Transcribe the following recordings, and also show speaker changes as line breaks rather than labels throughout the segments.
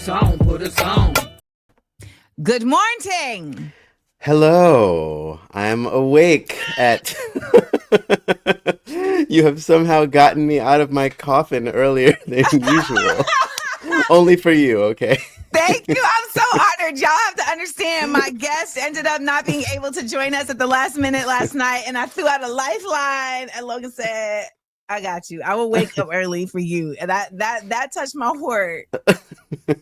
us on, put us on.
Good morning.
Hello, I'm awake at... You have somehow gotten me out of my coffin earlier than usual. Only for you, okay?
Thank you. I'm so honored. Y'all have to understand my guest ended up not being able to join us at the last minute last night, and I threw out a lifeline, and Logan said, I got you. I will wake up early for you. And that touched my heart.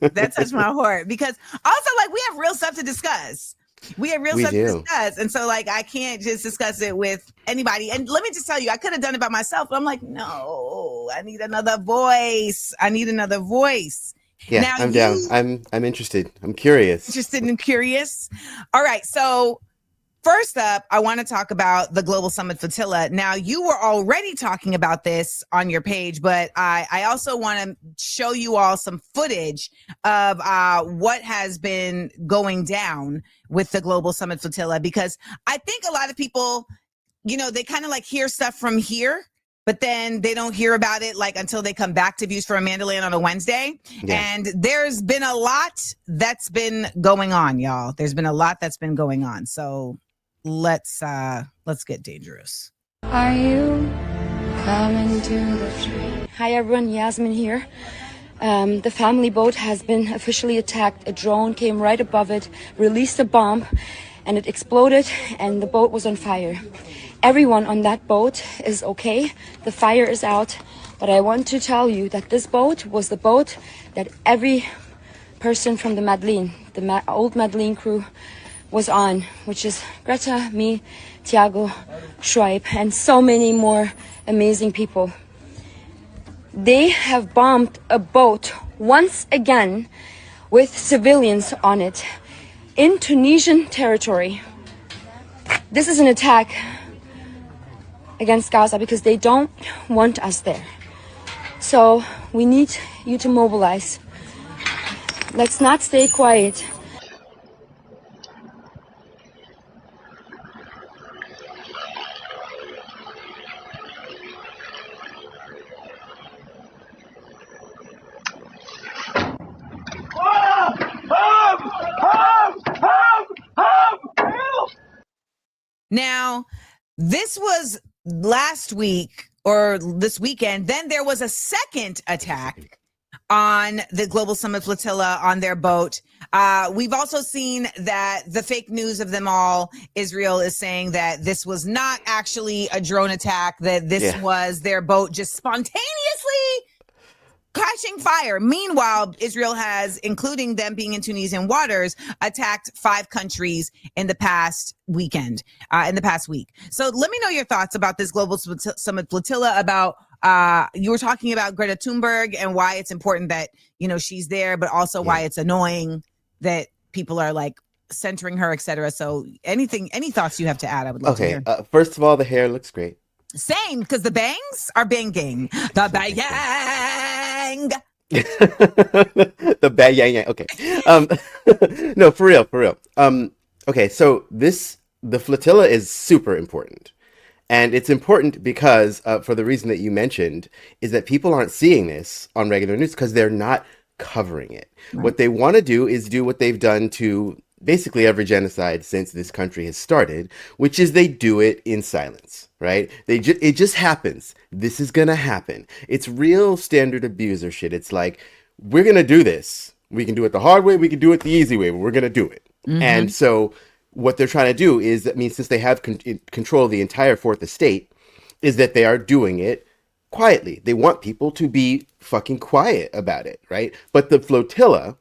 That touched my heart because also, like, we have real stuff to discuss. We have real stuff to discuss. And so, like, I can't just discuss it with anybody. And let me just tell you, I could have done it by myself, but I'm like, no, I need another voice.
Yeah,
now,
I'm down. I'm interested. I'm curious.
Interested and curious. All right. So first up, I want to talk about the Global Summit Flotilla. Now, you were already talking about this on your page, but I also want to show you all some footage of what has been going down with the Global Summit Flotilla, because I think a lot of people, you know, they kind of like hear stuff from here, but then they don't hear about it like until they come back to Views for AmandaLand on a Wednesday. Yeah. And there's been a lot that's been going on, y'all. There's been a lot that's been going on. So let's get dangerous.
Are you coming to the tree? Hi everyone, Yasmin here. The family boat has been officially attacked. A drone came right above it, released a bomb, and it exploded, and the boat was on fire. Everyone on that boat is okay. The fire is out, but I want to tell you that this boat was the boat that every person from the Madeleine, old Madeleine crew, was on, which is Greta, me, Tiago, Schweib, and so many more amazing people. They have bombed a boat once again with civilians on it in Tunisian territory. This is an attack against Gaza because they don't want us there. So we need you to mobilize. Let's not stay quiet.
Now, this was last week or this weekend. Then there was a second attack on the Global Summit Flotilla on their boat. We've also seen that the fake news of them all, Israel is saying that this was not actually a drone attack, that this was their boat just spontaneously catching fire. Meanwhile, Israel has, including them being in Tunisian waters, attacked 5 countries in the past week. So let me know your thoughts about this Global Summit Flotilla, about you were talking about Greta Thunberg and why it's important that, you know, she's there, but also why it's annoying that people are like centering her, etc. So any thoughts you have to add, I would love to hear.
First of all, the hair looks great.
Same, because the bangs are banging. The bang.
The bang. Okay. No, for real. Okay, so the flotilla is super important. And it's important because, for the reason that you mentioned, is that people aren't seeing this on regular news because they're not covering it. Right. What they want to do is do what they've done to basically every genocide since this country has started, which is they do it in silence, right? It just happens. This is going to happen. It's real standard abuser shit. It's like, we're going to do this. We can do it the hard way. We can do it the easy way, but we're going to do it. Mm-hmm. And so what they're trying to do is, that means since they have control of the entire fourth estate, is that they are doing it quietly. They want people to be fucking quiet about it, right? But the flotilla,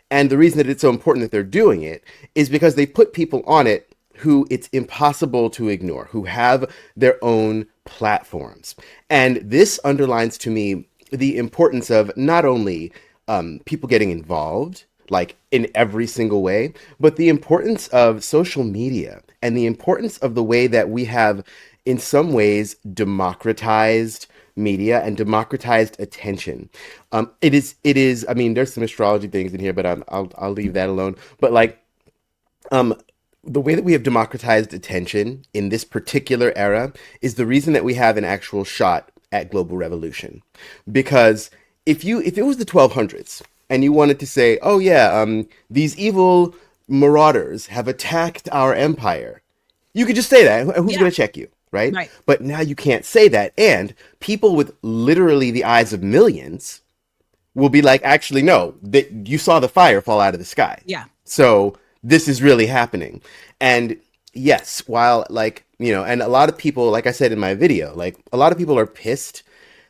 and the reason that it's so important that they're doing it, is because they put people on it who it's impossible to ignore, who have their own platforms. And this underlines to me the importance of not only people getting involved, like in every single way, but the importance of social media and the importance of the way that we have, in some ways, democratized media and democratized attention. It is. I mean, there's some astrology things in here, but I'll leave that alone. But like, the way that we have democratized attention in this particular era is the reason that we have an actual shot at global revolution. Because if it was the 1200s and you wanted to say, oh yeah, these evil marauders have attacked our empire, you could just say that. Who's going to check you, right?
Right.
But now you can't say that. And people with literally the eyes of millions will be like, actually, no, that you saw the fire fall out of the sky.
Yeah.
So this is really happening. And yes, while like, you know, and a lot of people, like I said in my video, like a lot of people are pissed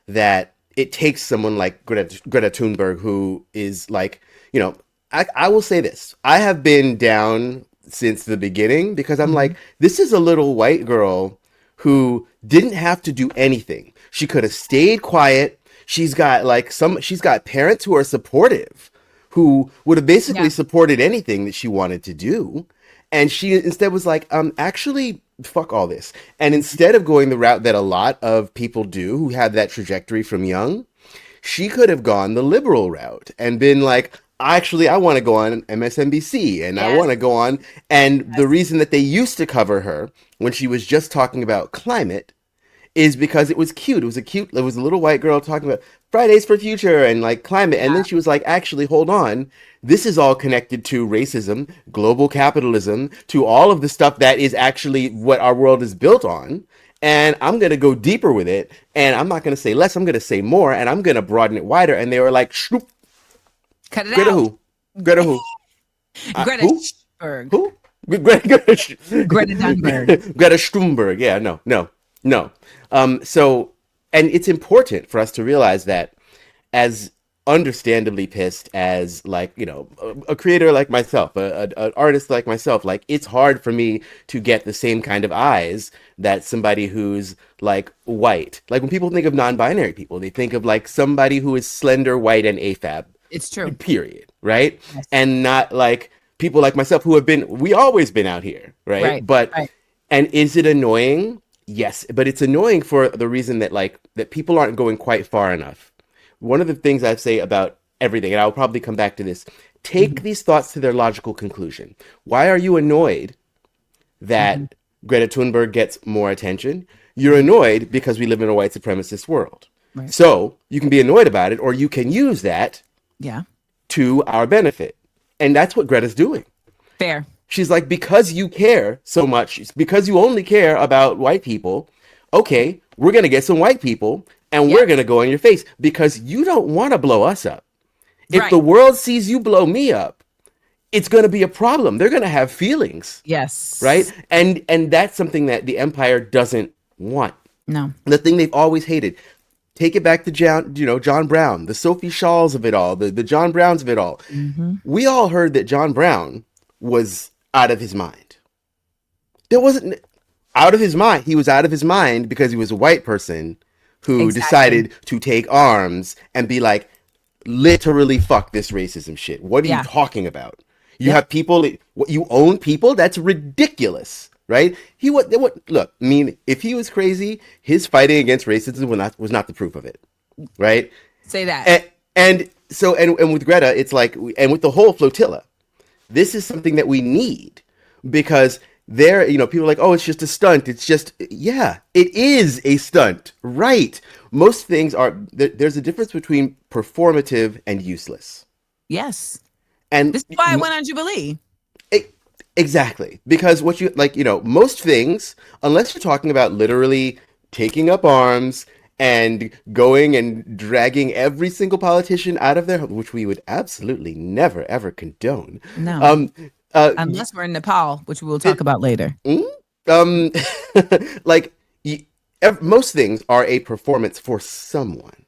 that it takes someone like Greta Thunberg, who is like, you know, I will say this. I have been down since the beginning because I'm like, this is a little white girl who didn't have to do anything. She could have stayed quiet. She's got like she's got parents who are supportive, who would have basically supported anything that she wanted to do. And she instead was like, actually, fuck all this. And instead of going the route that a lot of people do who have that trajectory from young, she could have gone the liberal route and been like, actually, I want to go on MSNBC and I want to go on. And the reason that they used to cover her when she was just talking about climate is because it was cute. It was a little white girl talking about Fridays for Future and like climate. And then she was like, actually, hold on. This is all connected to racism, global capitalism, to all of the stuff that is actually what our world is built on. And I'm going to go deeper with it. And I'm not going to say less. I'm going to say more. And I'm going to broaden it wider. And they were like, shroop.
Cut it
Greta
out.
who? Greta who?
Greta
Who?
Thunberg.
Who? Greta
Thunberg.
Greta Thunberg. Yeah, no. So, and it's important for us to realize that as understandably pissed as like, you know, a creator like myself, an artist like myself, like it's hard for me to get the same kind of eyes that somebody who's like white. Like when people think of non-binary people, they think of like somebody who is slender, white, and AFAB.
It's true.
Period. Right?
Yes.
And not like people like myself who have we always been out here. Right. But, and is it annoying? Yes. But it's annoying for the reason that that people aren't going quite far enough. One of the things I say about everything, and I'll probably come back to this, take these thoughts to their logical conclusion. Why are you annoyed that Greta Thunberg gets more attention? You're annoyed because we live in a white supremacist world. Right. So you can be annoyed about it, or you can use that to our benefit. And that's what Greta's doing.
Fair.
She's like, because you care so much, because you only care about white people, okay, we're going to get some white people and we're going to go in your face because you don't want to blow us up. If the world sees you blow me up, it's going to be a problem. They're going to have feelings.
Yes.
Right? And that's something that the empire doesn't want.
No.
The thing they've always hated. Take it back to John Brown, the Sophie Shawls of it all, the John Browns of it all. We all heard that John Brown was out of his mind. There wasn't out of his mind. He was out of his mind because he was a white person who decided to take arms and be like, literally, fuck this racism shit. What are you talking about? You have people, you own people? That's ridiculous. Right? Look, I mean, if he was crazy, his fighting against racism was not the proof of it. Right?
Say that.
And with Greta, it's like, and with the whole flotilla, this is something that we need because people are like, oh, it's just a stunt. It's just, it is a stunt. Right. Most things there's a difference between performative and useless.
Yes.
And
this is why I went on Jubilee.
Exactly. Because most things, unless you're talking about literally taking up arms and going and dragging every single politician out of their home, which we would absolutely never, ever condone.
No. Unless we're in Nepal, which we will talk about later.
Most things are a performance for someone,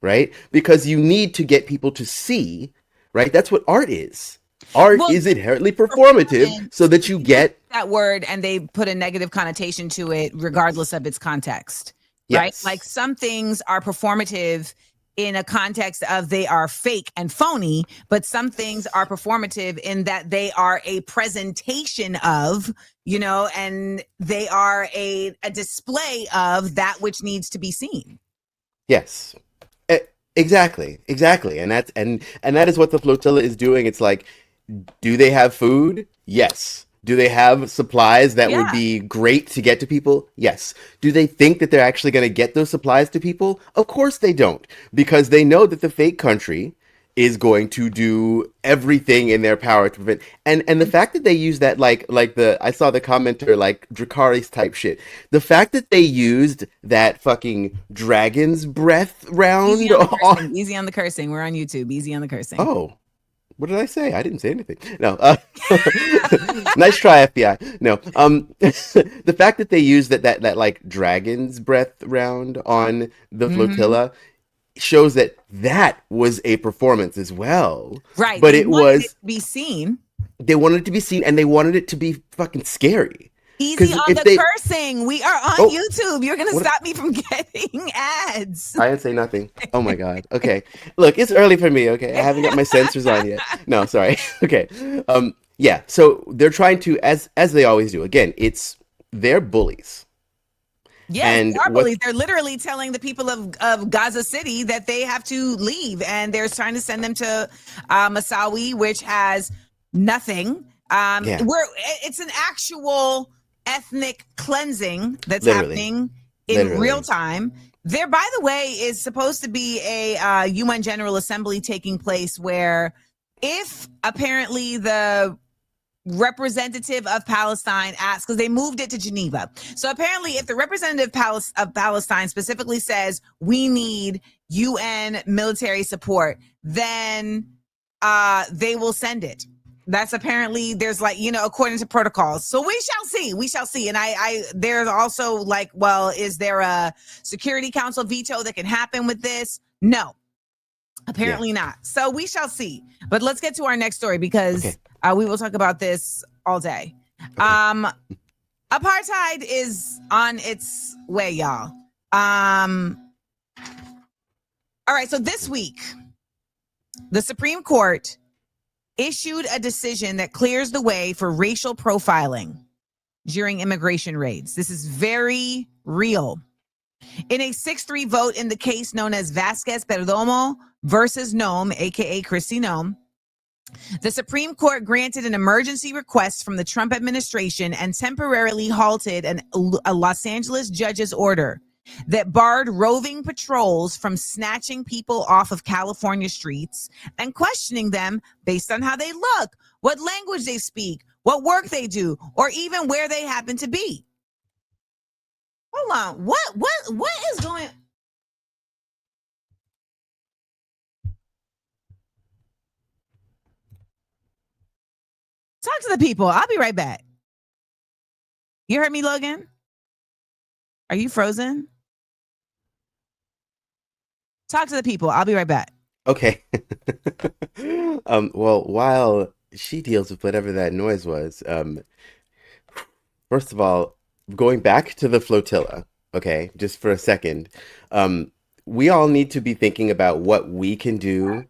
right? Because you need to get people to see, right? That's what art is. Art is inherently performative so that you get
that word and they put a negative connotation to it regardless of its context, right?
Yes.
Like some things are performative in a context of they are fake and phony, but some things are performative in that they are a presentation of, and they are a display of that which needs to be seen.
Yes. Exactly. And that is what the flotilla is doing. It's like, do they have food? Yes. Do they have supplies that would be great to get to people? Yes. Do they think that they're actually going to get those supplies to people? Of course they don't, because they know that the fake country is going to do everything in their power to prevent. And the fact that they use that I saw the commenter like Dracarys type shit. The fact that they used that fucking dragon's breath round.
Easy on the cursing. We're on YouTube. Easy on the cursing.
Oh. What did I say? I didn't say anything. No. Nice try, FBI. No. The fact that they used that like dragon's breath round on the flotilla shows that was a performance as well.
Right.
But it was
to be seen.
They wanted it to be seen, and they wanted it to be fucking scary.
Easy on the cursing. We are on YouTube. You're going to stop me from getting ads.
I didn't say nothing. Oh my God. Okay. Look, it's early for me. Okay. I haven't got my sensors on yet. No, sorry. Okay. Yeah. So they're trying to, as they always do. Again, they're bullies.
Yeah, and they are bullies. They're literally telling the people of Gaza City that they have to leave, and they're trying to send them to Massawi, which has nothing. It's an actual ethnic cleansing that's happening in real time. There, by the way, is supposed to be a UN General Assembly taking place where if apparently the representative of Palestine asks, because they moved it to Geneva. So apparently if the representative of Palestine specifically says, we need UN military support, then they will send it. That's apparently, there's like, according to protocols. So we shall see. And there's also like, well, is there a Security Council veto that can happen with this? No, apparently not. So we shall see. But let's get to our next story because we will talk about this all day. Okay. Apartheid is on its way, y'all. All right. So this week, the Supreme Court issued a decision that clears the way for racial profiling during immigration raids. This is very real. In a 6-3 vote in the case known as Vasquez Perdomo versus Noem, aka Kristi Noem, the Supreme Court granted an emergency request from the Trump administration and temporarily halted a Los Angeles judge's order that barred roving patrols from snatching people off of California streets and questioning them based on how they look, what language they speak, what work they do, or even where they happen to be. Hold on. What is going? Talk to the people. I'll be right back. You heard me, Logan? Are you frozen? Talk to the people. I'll be right back.
Okay. Well, while she deals with whatever that noise was, first of all, going back to the flotilla, okay, just for a second, we all need to be thinking about what we can do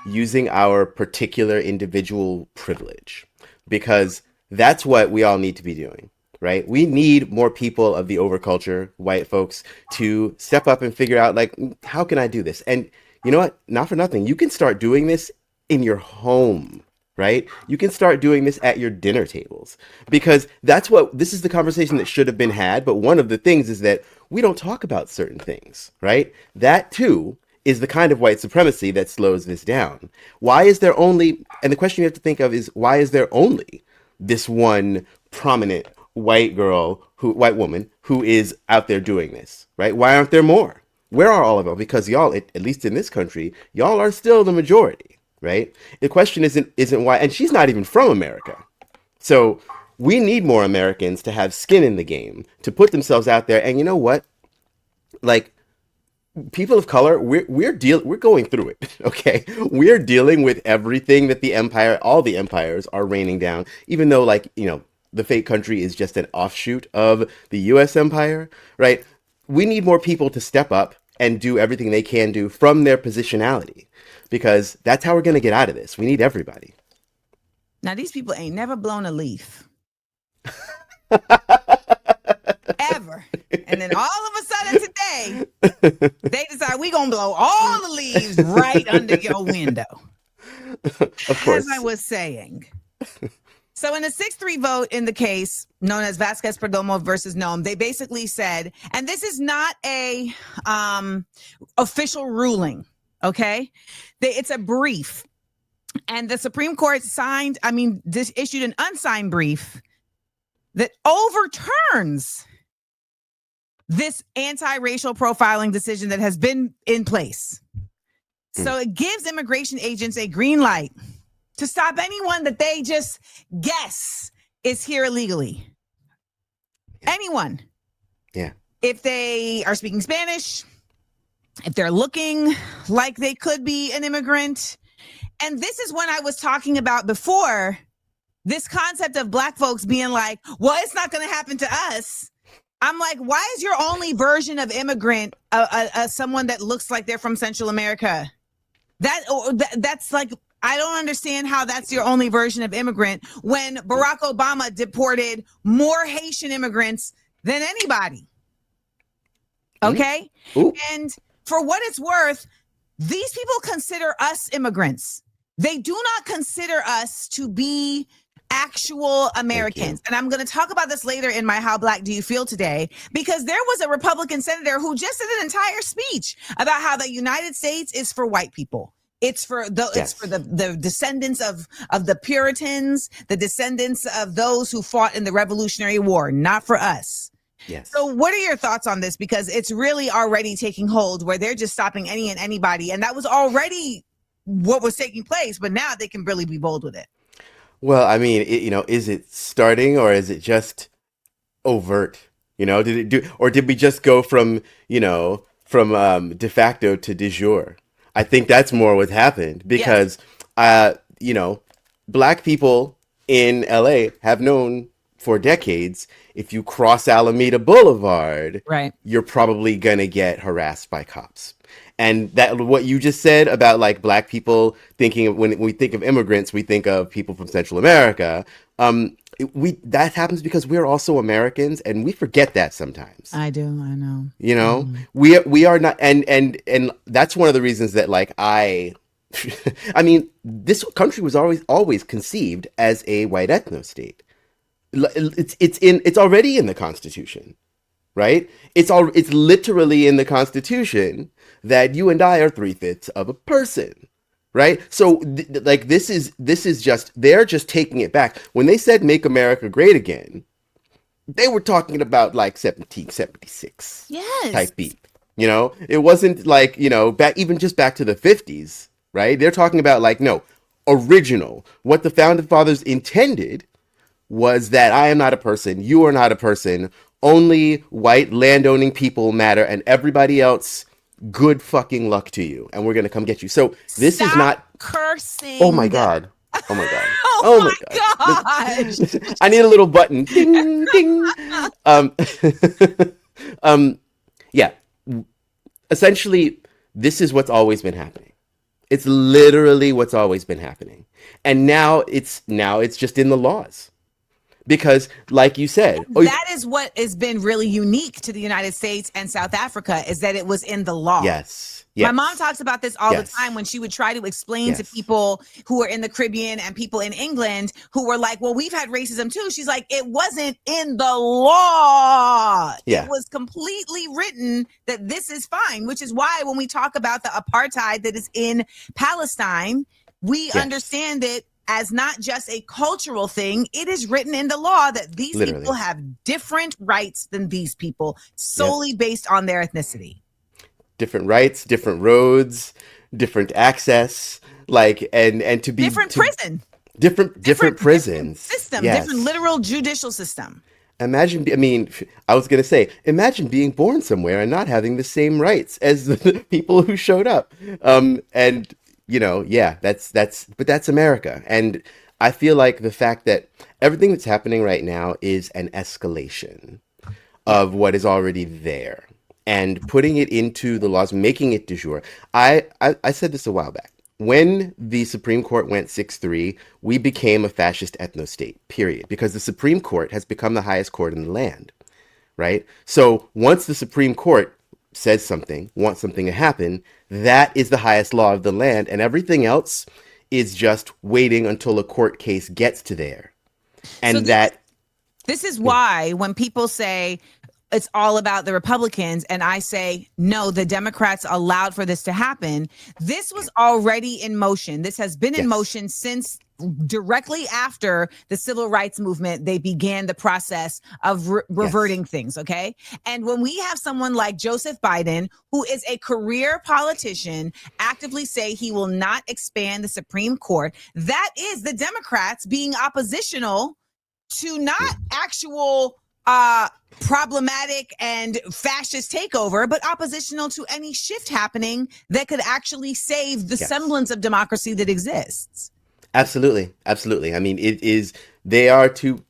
using our particular individual privilege, because that's what we all need to be doing. Right? We need more people of the overculture, white folks, to step up and figure out, like, how can I do this? And you know what? Not for nothing. You can start doing this in your home, right? You can start doing this at your dinner tables, because this is the conversation that should have been had. But one of the things is that we don't talk about certain things, right? That too is the kind of white supremacy that slows this down. Why is there only, and the question you have to think of is, why is there only this one prominent white woman who is out there doing this, right? Why aren't there more? Where are all of them? Because y'all, at least in this country, y'all are still the majority, right? The question isn't why, and she's not even from America. So we need more Americans to have skin in the game, to put themselves out there. And you know what? Like, people of color, we're going through it, okay? We're dealing with everything that all the empires are raining down, even though, like, the fake country is just an offshoot of the U.S. empire, right? We need more people to step up and do everything they can do from their positionality, because that's how we're going to get out of this. We need everybody.
Now, these people ain't never blown a leaf. Ever. And then all of a sudden today, they decide we're going to blow all the leaves right under your window.
Of course.
As I was saying. So in a 6-3 vote in the case known as Vasquez Perdomo versus Noem, they basically said, and this is not a official ruling, Okay. It's a brief. And the Supreme Court issued an unsigned brief that overturns this anti-racial profiling decision that has been in place. So it gives immigration agents a green light to stop anyone that they just guess is here illegally. Anyone.
Yeah.
If they are speaking Spanish, if they're looking like they could be an immigrant. And this is when I was talking about before, this concept of Black folks being like, well, it's not going to happen to us. I'm like, why is your only version of immigrant someone that looks like they're from Central America? That's like, I don't understand how that's your only version of immigrant when Barack Obama deported more Haitian immigrants than anybody. Okay?
Ooh.
And for what it's worth, these people consider us immigrants. They do not consider us to be actual Americans. And I'm going to talk about this later in my How Black Do You Feel Today, because there was a Republican senator who just did an entire speech about how the United States is for white people. It's for the descendants of the Puritans, the descendants of those who fought in the Revolutionary War, not for us.
Yes.
So what are your thoughts on this? Because it's really already taking hold where they're just stopping any and anybody. And that was already what was taking place. But now they can really be bold with it.
Well, I mean, is it starting or is it just overt? Did we just go from de facto to de jure? I think that's more what happened because, Black people in LA have known for decades, if you cross Alameda Boulevard,
right,
you're probably going to get harassed by cops. And that what you just said about like Black people thinking of, when we think of immigrants, we think of people from Central America. That happens because we're also Americans and we forget that sometimes.
I do. I know.
We are not. And that's one of the reasons that like I mean, this country was always conceived as a white ethno state. It's already in the Constitution, right? It's literally in the Constitution that you and I are 3/5 of a person, right? So this is just, they're just taking it back. When they said "Make America Great Again," they were talking about like 1776 type beat. It wasn't like back to the 50s, right? They're talking about like original. What the founding fathers intended was that I am not a person, you are not a person, only white landowning people matter, and everybody else, good fucking luck to you, and we're gonna come get you. So this
Stop
is not
cursing.
Oh my god. Oh my god.
Oh my gosh.
I need a little button. Ding ding. Yeah. Essentially, this is what's always been happening. It's literally what's always been happening. And now it's just in the laws. Because, like you said,
that is what has been really unique to the United States and South Africa, is that it was in the law.
Yes.
My mom talks about this all the time when she would try to explain to people who are in the Caribbean and people in England who were like, well, we've had racism too. She's like, it wasn't in the law.
Yeah.
It was completely written that this is fine, which is why when we talk about the apartheid that is in Palestine, we understand it as not just a cultural thing. It is written in the law that these people have different rights than these people solely based on their ethnicity. Different
rights, different roads, different access, like and to be
different prisons,
different
system, different literal judicial system.
Imagine being born somewhere and not having the same rights as the people who showed up. That's America. And I feel like the fact that everything that's happening right now is an escalation of what is already there and putting it into the laws, making it de jure. I said this a while back. When the Supreme Court went 6-3, we became a fascist ethno-state, period, because the Supreme Court has become the highest court in the land, right? So once the Supreme Court says something, wants something to happen, that is the highest law of the land, and everything else is just waiting until a court case gets to there. And
this is why when people say, it's all about the Republicans. And I say, no, the Democrats allowed for this to happen. This was already in motion. This has been in motion since directly after the civil rights movement. They began the process of reverting things. Okay. And when we have someone like Joseph Biden, who is a career politician, actively say he will not expand the Supreme Court, that is the Democrats being oppositional to not actual problematic and fascist takeover, but oppositional to any shift happening that could actually save the semblance of democracy that exists.
Absolutely. I mean, they are two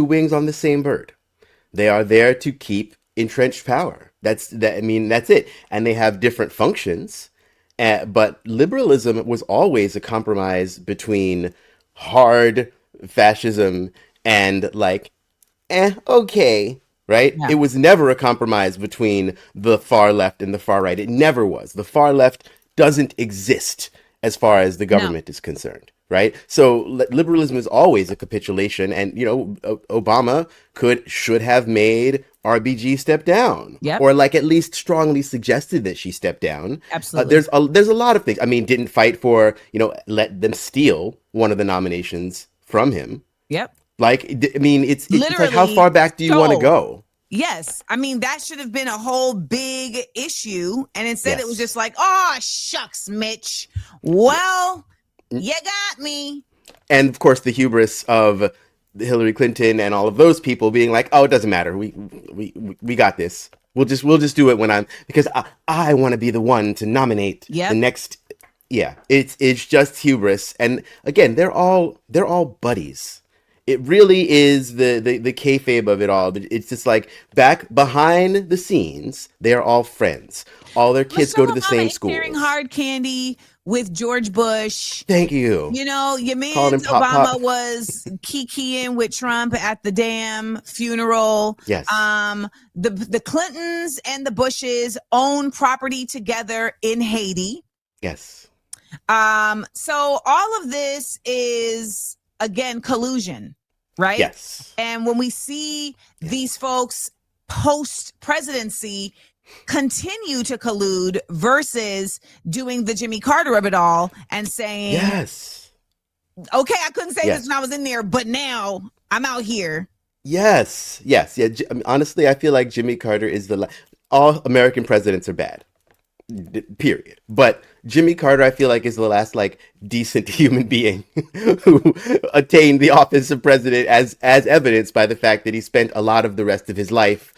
wings on the same bird. They are there to keep entrenched power. That's it. And they have different functions. But liberalism was always a compromise between hard fascism and like, okay, right? Yeah. It was never a compromise between the far left and the far right. It never was. The far left doesn't exist as far as the government is concerned, right? So liberalism is always a capitulation, and Obama should have made RBG step down, or like at least strongly suggested that she step down.
Absolutely.
There's a lot of things. I mean, didn't fight for let them steal one of the nominations from him.
Yep.
Like, I mean, it's like, how far back do you want to go?
Yes. I mean, that should have been a whole big issue. And instead it was just like, oh, shucks, Mitch. Well, you got me.
And of course, the hubris of Hillary Clinton and all of those people being like, oh, it doesn't matter. We got this. We'll just do it because I want to be the one to nominate the next. Yeah, it's just hubris. And again, they're all buddies. It really is the kayfabe of it all. It's just like back behind the scenes, they're all friends. All their kids go to the same school.
Sharing hard candy with George Bush.
Thank you.
Your man Obama was kikiing with Trump at the damn funeral.
Yes.
The Clintons and the Bushes own property together in Haiti.
Yes.
So all of this is, again, collusion, right?
Yes.
And when we see these folks post-presidency continue to collude versus doing the Jimmy Carter of it all and saying,
yes,
okay, I couldn't say this when I was in there, but now I'm out here.
Yes. Yeah. Honestly, I feel like Jimmy Carter is all American presidents are bad. Period. But Jimmy Carter, I feel like, is the last like decent human being who attained the office of president, as evidenced by the fact that he spent a lot of the rest of his life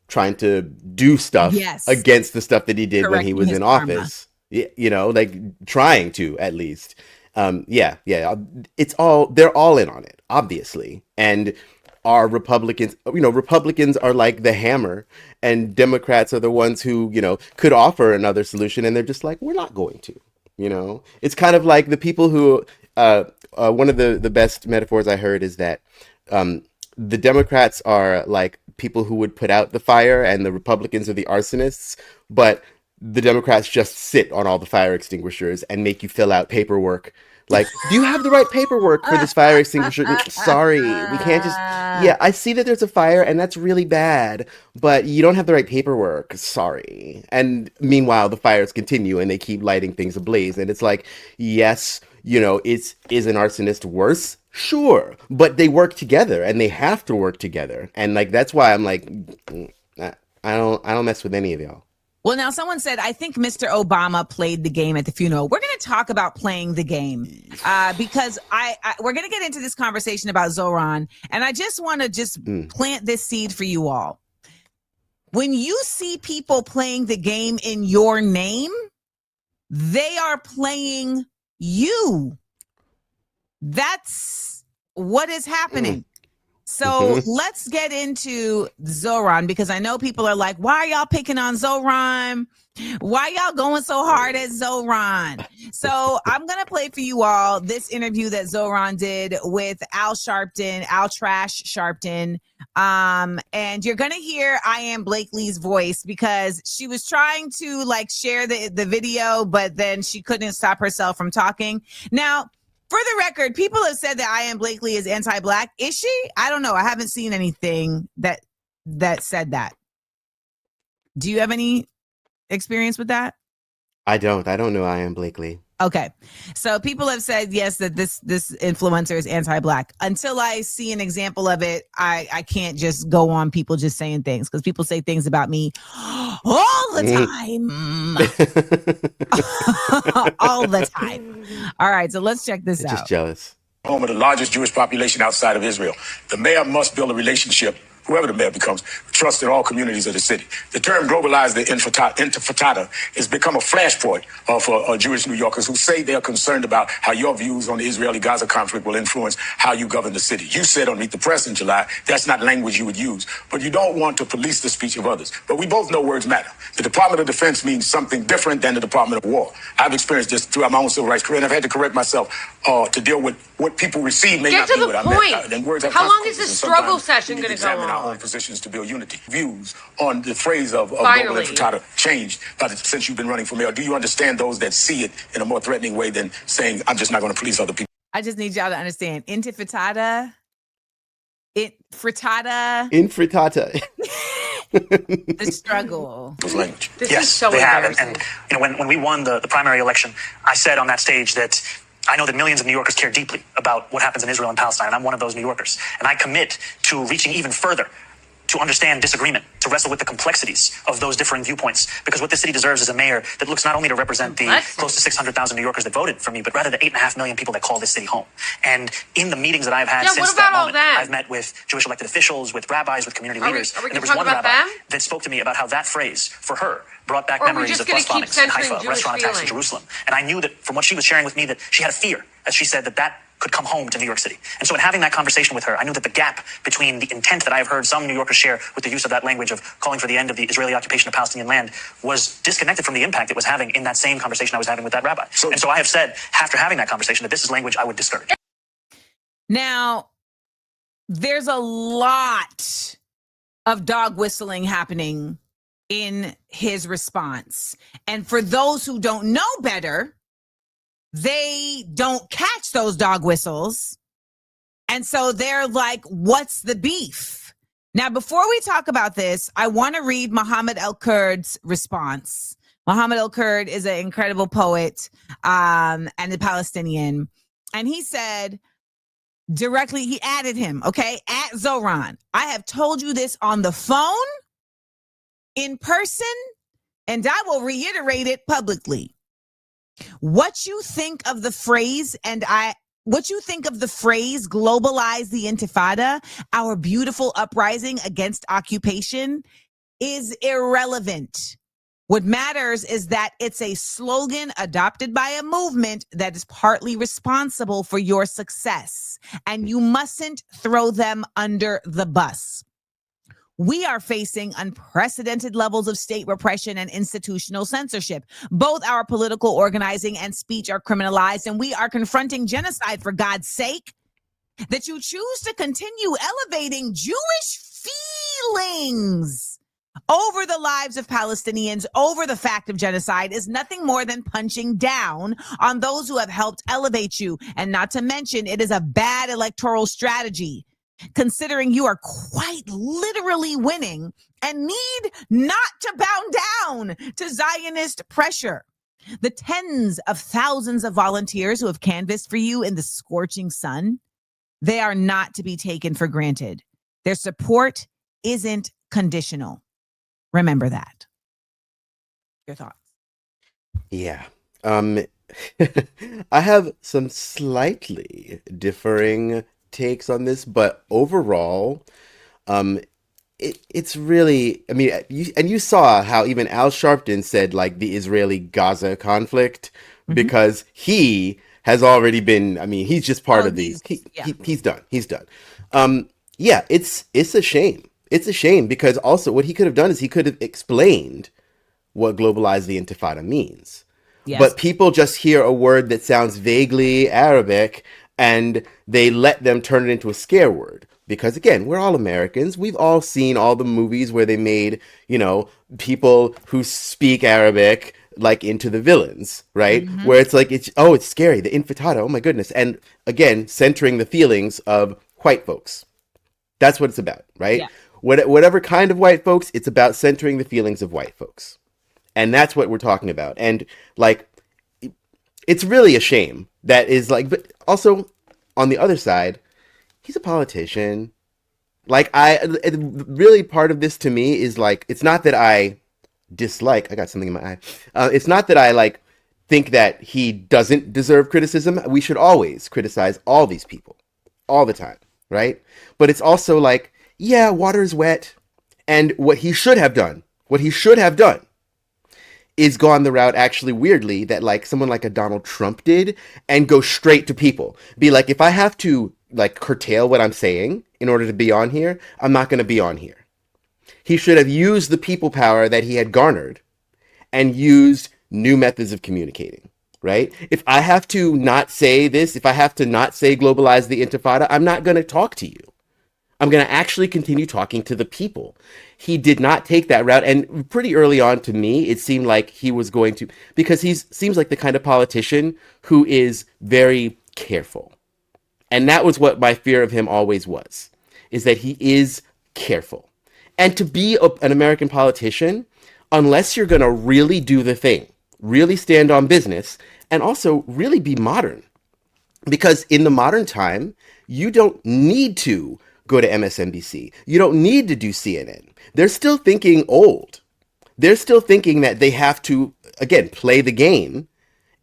trying to do stuff against the stuff that he did when he was in office. Like trying to, at least. It's all, they're all in on it, obviously. And are Republicans, Republicans are like the hammer, and Democrats are the ones who, could offer another solution, and they're just like, we're not going to, It's kind of like the people who, one of the best metaphors I heard is that the Democrats are like people who would put out the fire, and the Republicans are the arsonists, but the Democrats just sit on all the fire extinguishers and make you fill out paperwork. Like, do you have the right paperwork for this fire extinguisher? Sorry, we can't just... Yeah, I see that there's a fire, and that's really bad, but you don't have the right paperwork. Sorry. And meanwhile, the fires continue, and they keep lighting things ablaze. And it's like, yes, is an arsonist worse? Sure. But they work together, and they have to work together. And, like, that's why I'm like, I don't mess with any of y'all.
Well, now someone said, I think Mr. Obama played the game at the funeral. We're going to talk about playing the game because we're going to get into this conversation about Zohran. And I just want to plant this seed for you all. When you see people playing the game in your name, they are playing you. That's what is happening. So let's get into Zohran, because I know people are like, why are y'all picking on Zohran? Why y'all going so hard at Zohran? So I'm going to play for you all this interview that Zohran did with Al Trash Sharpton. And you're going to hear I Am Blakely's voice, because she was trying to like share the video, but then she couldn't stop herself from talking. Now, for the record, people have said that I Am Blakely is anti-Black. Is she? I don't know. I haven't seen anything that said that. Do you have any experience with that?
I don't know I am Blakely.
Okay. So people have said, yes, that this influencer is anti-Black. Until I see an example of it, I can't just go on people just saying things, because people say things about me all the time. All the time. All right. So let's check this out.
Just jealous.
Home of the largest Jewish population outside of Israel. The mayor must build a relationship, whoever the mayor becomes, trust in all communities of the city. The term globalize the intifada has become a flashpoint for Jewish New Yorkers who say they're concerned about how your views on the Israeli-Gaza conflict will influence how you govern the city. You said on Meet the Press in July, that's not language you would use, but you don't want to police the speech of others. But we both know words matter. The Department of Defense means something different than the Department of War. I've experienced this throughout my own civil rights career, and I've had to correct myself to deal with what people receive may not be what I meant. And words have
How long is
consequences,
this
and sometimes
struggle session
we need
going to
to
go
examine our own
on?
positions to build unity. Views on the phrase of global
Finally.
infiltrata changed since you've been running for mayor. Do you understand those that see it in a more threatening way than saying, I'm just not going to police other people?
I just need y'all to understand. Intifada. Frittata.
Infritata.
The struggle.
Language.
This
Yes,
is so
they have.
embarrassing.
And when we won the primary election, I said on that stage that I know that millions of New Yorkers care deeply about what happens in Israel and Palestine, and I'm one of those New Yorkers. And I commit to reaching even further to understand disagreement, to wrestle with the complexities of those differing viewpoints. Because what this city deserves is a mayor that looks not only to represent the close to 600,000 New Yorkers that voted for me, but rather the 8.5 million people that call this city home. And in the meetings that I've had since that moment, I've met with Jewish elected officials, with rabbis, with community leaders.
Are we
and there was
gonna
one
talk about
rabbi
them?
that spoke to me about how that phrase, for her, brought back
Or are we
memories
just
of bus
gonna keep
bombings in
censoring
Haifa,
Jewish
restaurant attacks in
feelings?
Jerusalem. And I knew that from what she was sharing with me that she had a fear, as she said, that could come home to New York City. And so in having that conversation with her, I knew that the gap between the intent that I've heard some New Yorkers share with the use of that language of calling for the end of the Israeli occupation of Palestinian land was disconnected from the impact it was having in that same conversation I was having with that rabbi. And so I have said, after having that conversation, that this is language I would discourage.
Now, there's a lot of dog whistling happening in his response. And for those who don't know better, they don't catch those dog whistles. And so they're like, what's the beef? Now, before we talk about this, I want to read Muhammad El-Kurd's response. Muhammad El-Kurd is an incredible poet and a Palestinian. And he said directly, he added him, okay, at Zohran. I have told you this on the phone, in person, and I will reiterate it publicly. What you think of the phrase globalize the intifada, our beautiful uprising against occupation, is irrelevant. What matters is that it's a slogan adopted by a movement that is partly responsible for your success, and you mustn't throw them under the bus. We are facing unprecedented levels of state repression and institutional censorship. Both our political organizing and speech are criminalized, and we are confronting genocide, for God's sake. That you choose to continue elevating Jewish feelings over the lives of Palestinians, over the fact of genocide, is nothing more than punching down on those who have helped elevate you. And not to mention, it is a bad electoral strategy, considering you are quite literally winning and need not to bow down to Zionist pressure. The tens of thousands of volunteers who have canvassed for you in the scorching sun, they are not to be taken for granted. Their support isn't conditional. Remember that. Your thoughts? Yeah.
I have some slightly differing takes on this, but overall, it's really, I mean, you saw how even Al Sharpton said like the Israeli-Gaza conflict, because he has already been, I mean, he's just part of these. He's done. Yeah, it's a shame. It's a shame because also what he could have done is he could have explained what globalize the intifada means. Yes. But people just hear a word that sounds vaguely Arabic and they let them turn it into a scare word. Because again, we're all Americans. We've all seen all the movies where they made, you know, people who speak Arabic like into the villains, right? Where it's like, it's scary, the intifada, oh my goodness. And again, centering the feelings of white folks. That's what it's about, right? Yeah. whatever kind of white folks, it's about centering the feelings of white folks. And that's what we're talking about. And like, it's really a shame that is like, but also on the other side, he's a politician. Like really part of this to me is like, it's not that I dislike, I got something in my eye. It's not that I like think that he doesn't deserve criticism. We should always criticize all these people all the time, right? But it's also like, yeah, water's wet. And what he should have done is gone the route actually weirdly that like someone like a Donald Trump did and go straight to people. Be like, if I have to like curtail what I'm saying in order to be on here, I'm not going to be on here. He should have used the people power that he had garnered and used new methods of communicating, right? If I have to not say this, if I have to not say globalize the intifada, I'm not going to talk to you. I'm going to actually continue talking to the people. He did not take that route. And pretty early on to me, it seemed like he was going to, because he seems like the kind of politician who is very careful. And that was what my fear of him always was, is that he is careful. And to be an American politician, unless you're going to really do the thing, really stand on business, and also really be modern. Because in the modern time, you don't need to go to MSNBC. You don't need to do CNN. They're still thinking old. They're still thinking that they have to, again, play the game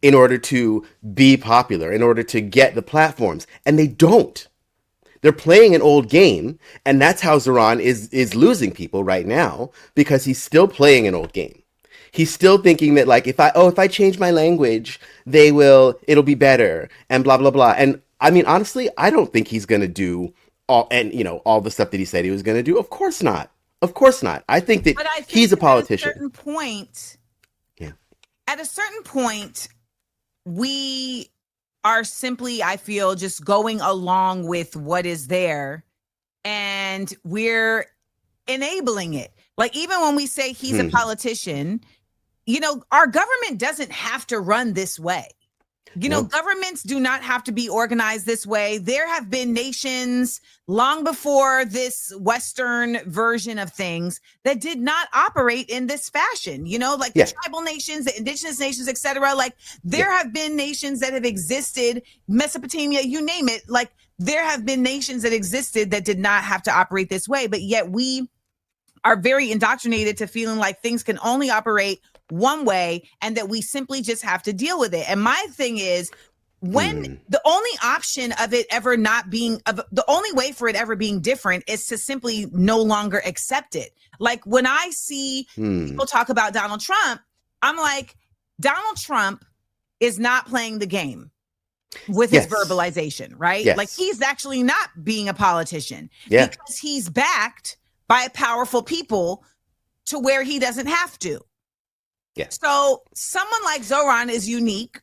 in order to be popular, in order to get the platforms. And they don't. They're playing an old game, and that's how Zohran is losing people right now, because he's still playing an old game. He's still thinking that like, if I change my language, it'll be better, and blah, blah, blah. And I mean, honestly, I don't think he's going to do all the stuff that he said he was going to do. Of course not. Of course not. I think that he's a politician.
At a certain point, we are simply, I feel, just going along with what is there, and we're enabling it. Like, even when we say he's a politician, our government doesn't have to run this way. Governments do not have to be organized this way. There have been nations long before this Western version of things that did not operate in this fashion, the tribal nations, the indigenous nations, etc. Like, there have been nations that have existed, Mesopotamia, you name it. Like, there have been nations that existed that did not have to operate this way, but yet we are very indoctrinated to feeling like things can only operate one way and that we simply just have to deal with it. And my thing is, when the only option of it ever not being, the only way for it ever being different is to simply no longer accept it. Like, when I see people talk about Donald Trump, I'm like, Donald Trump is not playing the game with his verbalization, right?
Yes.
Like, he's actually not being a politician because he's backed by powerful people to where he doesn't have to.
Yeah.
So someone like Zohran is unique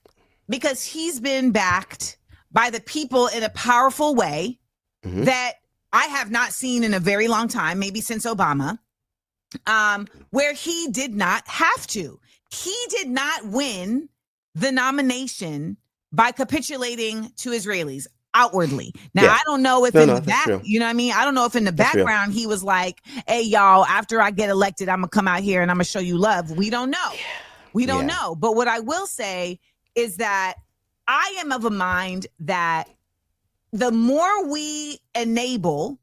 because he's been backed by the people in a powerful way that I have not seen in a very long time, maybe since Obama, where he did not have to. He did not win the nomination by capitulating to Israelis outwardly. Now, I don't know if in the back, you know what I mean? I don't know if in the background he was like, hey, y'all, after I get elected, I'm going to come out here and I'm going to show you love. We don't know. We don't know. But what I will say is that I am of a mind that the more we enable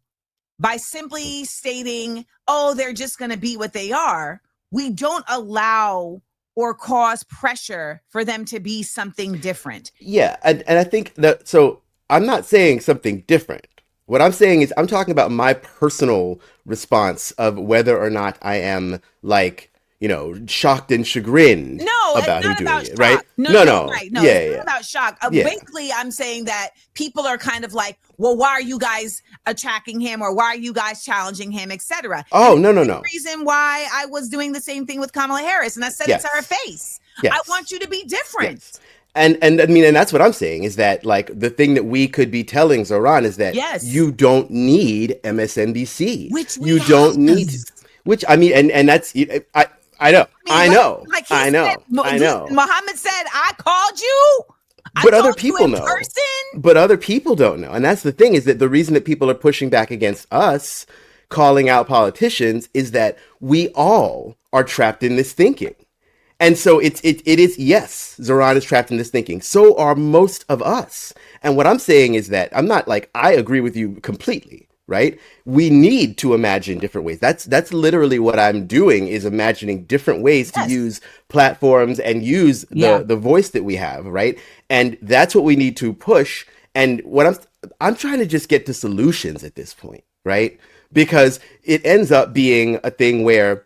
by simply stating, oh, they're just going to be what they are, we don't allow or cause pressure for them to be something different.
Yeah. And I think that, so I'm not saying something different. What I'm saying is I'm talking about my personal response of whether or not I am like, shocked and chagrined about him doing it, right?
No. Right. No, it's not about shock. Basically, I'm saying that people are kind of like, well, why are you guys attacking him, or why are you guys challenging him, etc.
Oh, no.
The reason why I was doing the same thing with Kamala Harris, and I said it to her face. I want you to be different.
Yes. And I mean, and that's what I'm saying is that, like, the thing that we could be telling Zohran is that you don't need MSNBC. You don't need, which I mean, and that's, I know.
Muhammad said, I called you.
But other people know. But other people don't know. And that's the thing, is that the reason that people are pushing back against us calling out politicians is that we all are trapped in this thinking. And so it is, yes, Zohran is trapped in this thinking. So are most of us. And what I'm saying is that I'm not like, I agree with you completely, right? We need to imagine different ways. That's literally what I'm doing, is imagining different ways to use platforms and use the voice that we have, right? And that's what we need to push. And what I'm trying to just get to solutions at this point, right? Because it ends up being a thing where,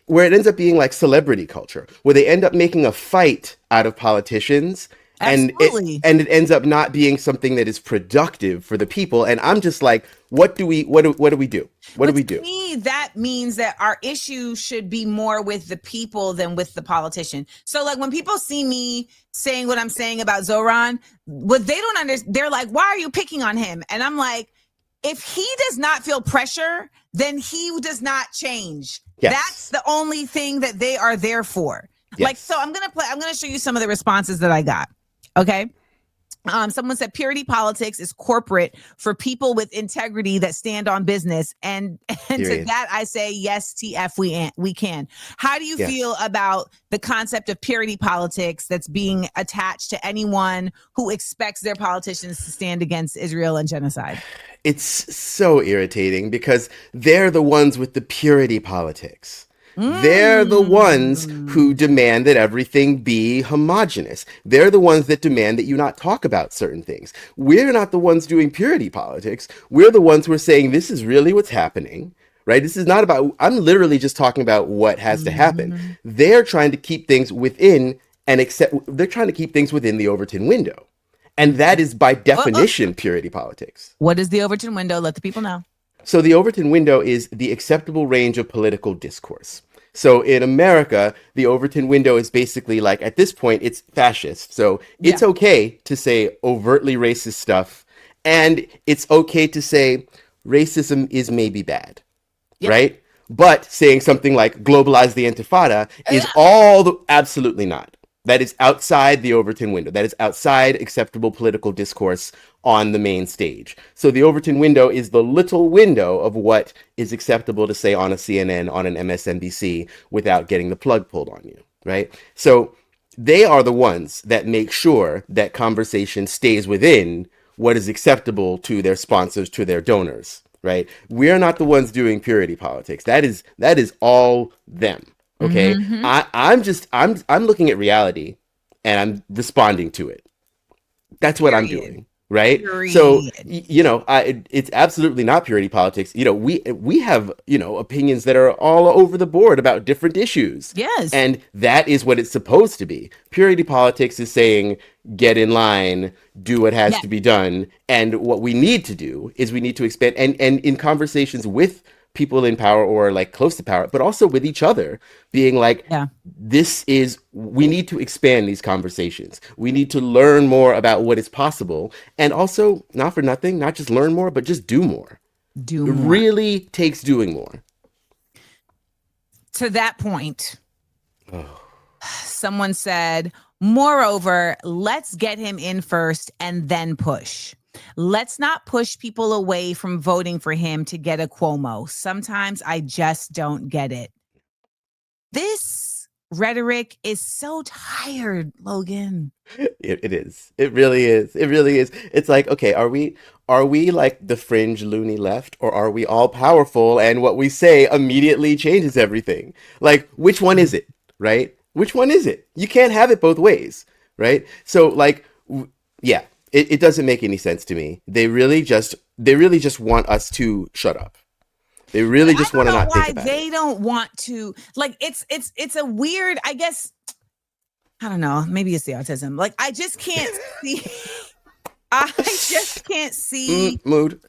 where it ends up being like celebrity culture, where they end up making a fight out of politicians.
Absolutely.
And it ends up not being something that is productive for the people. And I'm just like, what do we do? What do we do?
To me, that means that our issue should be more with the people than with the politician. So like when people see me saying what I'm saying about Zohran, what they don't understand, they're like, why are you picking on him? And I'm like, if he does not feel pressure, then he does not change.
Yes.
That's the only thing that they are there for.
Yes.
Like, so I'm going to show you some of the responses that I got. Okay. Someone said purity politics is corporate for people with integrity that stand on business. And to that, I say, yes, TF, we can. How do you feel about the concept of purity politics that's being attached to anyone who expects their politicians to stand against Israel and genocide?
It's so irritating because they're the ones with the purity politics. They're the ones who demand that everything be homogenous. They're the ones that demand that you not talk about certain things. We're not the ones doing purity politics. We're the ones who are saying this is really what's happening, right? This is not about, I'm literally just talking about what has to happen. They're trying to keep things within they're trying to keep things within the Overton window. And that is by definition purity politics.
What is the Overton window? Let the people know.
So the Overton window is the acceptable range of political discourse. So in America, the Overton window is basically like, at this point, it's fascist. So it's okay to say overtly racist stuff. And it's okay to say racism is maybe bad, right? But saying something like globalize the Intifada is absolutely not. That is outside the Overton window. That is outside acceptable political discourse on the main stage. So the Overton window is the little window of what is acceptable to say on a CNN, on an MSNBC, without getting the plug pulled on you, right? So they are the ones that make sure that conversation stays within what is acceptable to their sponsors, to their donors, right? We're not the ones doing purity politics. That is all them. Okay, I'm looking at reality and I'm responding to it. That's what I'm doing, right? So, it's absolutely not purity politics. We have, opinions that are all over the board about different issues.
Yes.
And that is what it's supposed to be. Purity politics is saying, get in line, do what has to be done. And what we need to do is we need to expand and in conversations with people in power or like close to power, but also with each other, being like, we need to expand these conversations. We need to learn more about what is possible. And also, not for nothing, not just learn more, but just do more. It really takes doing more.
To that point, someone said, moreover, let's get him in first and then push. Let's not push people away from voting for him to get a Cuomo. Sometimes I just don't get it. This rhetoric is so tired, Logan.
It is. It really is. It really is. It's like, okay, are we like the fringe loony left, or are we all powerful and what we say immediately changes everything? Like, which one is it, right? Which one is it? You can't have it both ways, right? So like, It doesn't make any sense to me. They really just want us to shut up. They really just want to not think about it.
They don't want to, like, it's a weird, I guess, I don't know, maybe it's the autism. Like, I just can't see
mood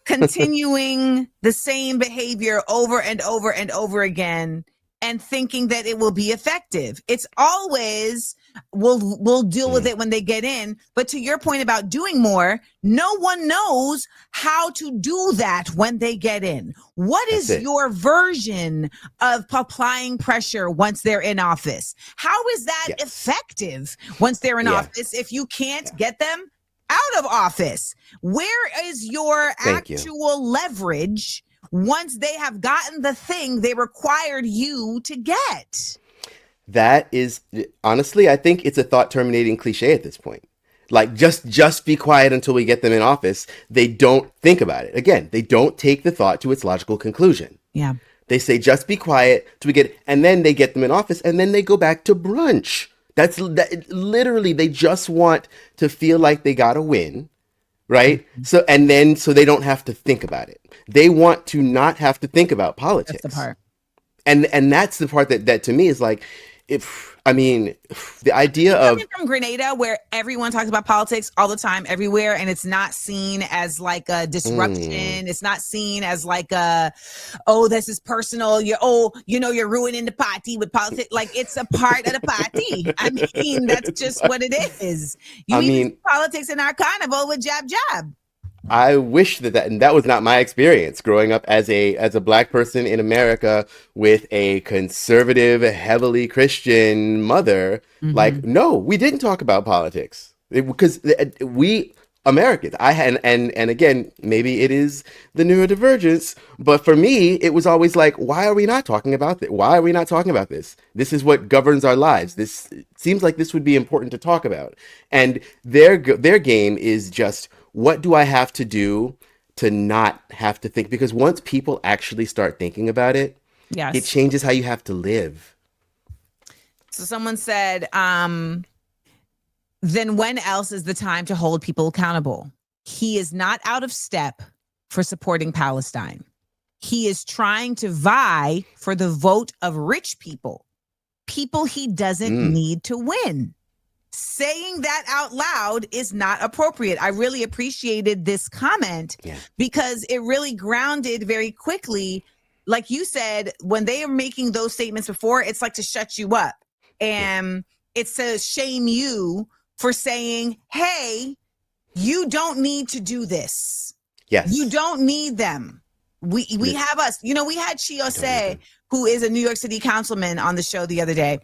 continuing the same behavior over and over and over again and thinking that it will be effective. It's always, we'll deal with it when they get in. But to your point about doing more, no one knows how to do that when they get in. What is your version of applying pressure once they're in office? How is that effective once they're in office if you can't get them out of office? Where is your actual leverage once they have gotten the thing they required you to get.
That is, honestly, I think it's a thought terminating cliche at this point. Like, just be quiet until we get them in office. They don't think about it. Again, they don't take the thought to its logical conclusion.
Yeah.
They say, just be quiet till we get, and then they get them in office, and then they go back to brunch. Literally, they just want to feel like they got to win, right? So they don't have to think about it. They want to not have to think about politics.
That's the part.
And that's the part that to me is like, the idea of
coming from Grenada, where everyone talks about politics all the time, everywhere, and it's not seen as like a disruption. It's not seen as like this is personal. You're ruining the party with politics. Like, it's a part of the party. I mean, that's just what it is. You see politics in our carnival with jab jab.
I wish that was not my experience growing up as a Black person in America with a conservative, heavily Christian mother. Mm-hmm. Like, no, we didn't talk about politics because we Americans. And again, maybe it is the neurodivergence, but for me, it was always like, why are we not talking about this? Why are we not talking about this? This is what governs our lives. This seems like this would be important to talk about. And their game is just, what do I have to do to not have to think? Because once people actually start thinking about it,
yes,
it changes how you have to live.
So someone said, then when else is the time to hold people accountable? He is not out of step for supporting Palestine. He is trying to vie for the vote of rich people he doesn't need to win. Saying that out loud is not appropriate. I really appreciated this comment because it really grounded very quickly. Like you said, when they are making those statements before, it's like to shut you up. And it's to shame you for saying, hey, you don't need to do this.
Yes.
You don't need them. We have us. We had Chiose, who is a New York City councilman, on the show the other day.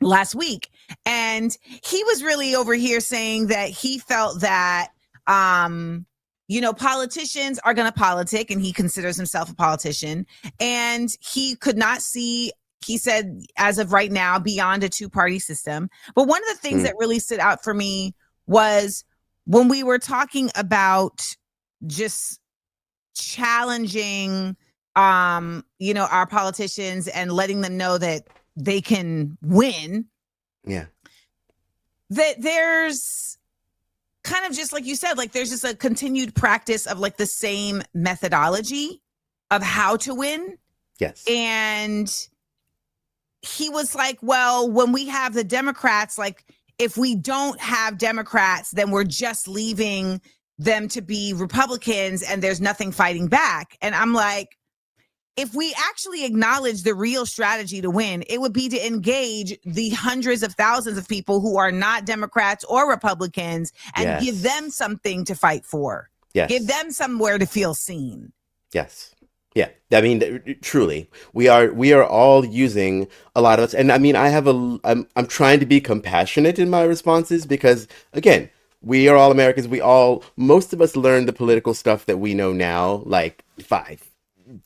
Last week, and he was really over here saying that he felt that politicians are going to politic, and he considers himself a politician, and he could not see, he said, as of right now, beyond a two-party system. But one of the things that really stood out for me was when we were talking about just challenging our politicians and letting them know that they can win.
Yeah.
That there's kind of just like you said, like there's just a continued practice of like the same methodology of how to win.
Yes.
And he was like, well, when we have the Democrats, like if we don't have Democrats, then we're just leaving them to be Republicans and there's nothing fighting back. And I'm like, if we actually acknowledge the real strategy to win, it would be to engage the hundreds of thousands of people who are not Democrats or Republicans and give them something to fight for.
Yes.
Give them somewhere to feel seen.
Yes. Yeah. I mean, truly, we are all using a lot of us. And I mean, I'm trying to be compassionate in my responses because, again, we are all Americans. Most of us learned the political stuff that we know now, like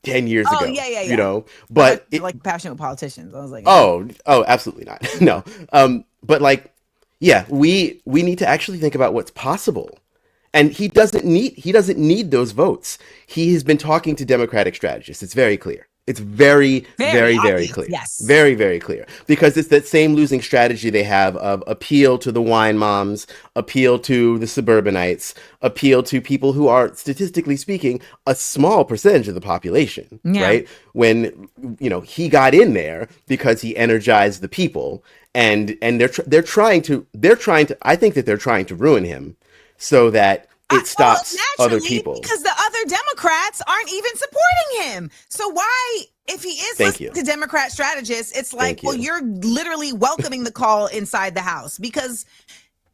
10 years ago.
Yeah.
But
like passionate politicians. I was like,
oh, absolutely not. No. But like, yeah, we need to actually think about what's possible. And he doesn't need those votes. He has been talking to Democratic strategists. It's very clear. It's very, very, very clear.
Yes.
Very, very clear. Because it's that same losing strategy they have of appeal to the wine moms, appeal to the suburbanites, appeal to people who are, statistically speaking, a small percentage of the population, right? When, he got in there because he energized the people, and they're trying to, I think that they're trying to ruin him so that it stops other people.
Because the other Democrats aren't even supporting him. So why, if he is listening to Democrat strategists, it's like, well, you're literally welcoming the call inside the House. Because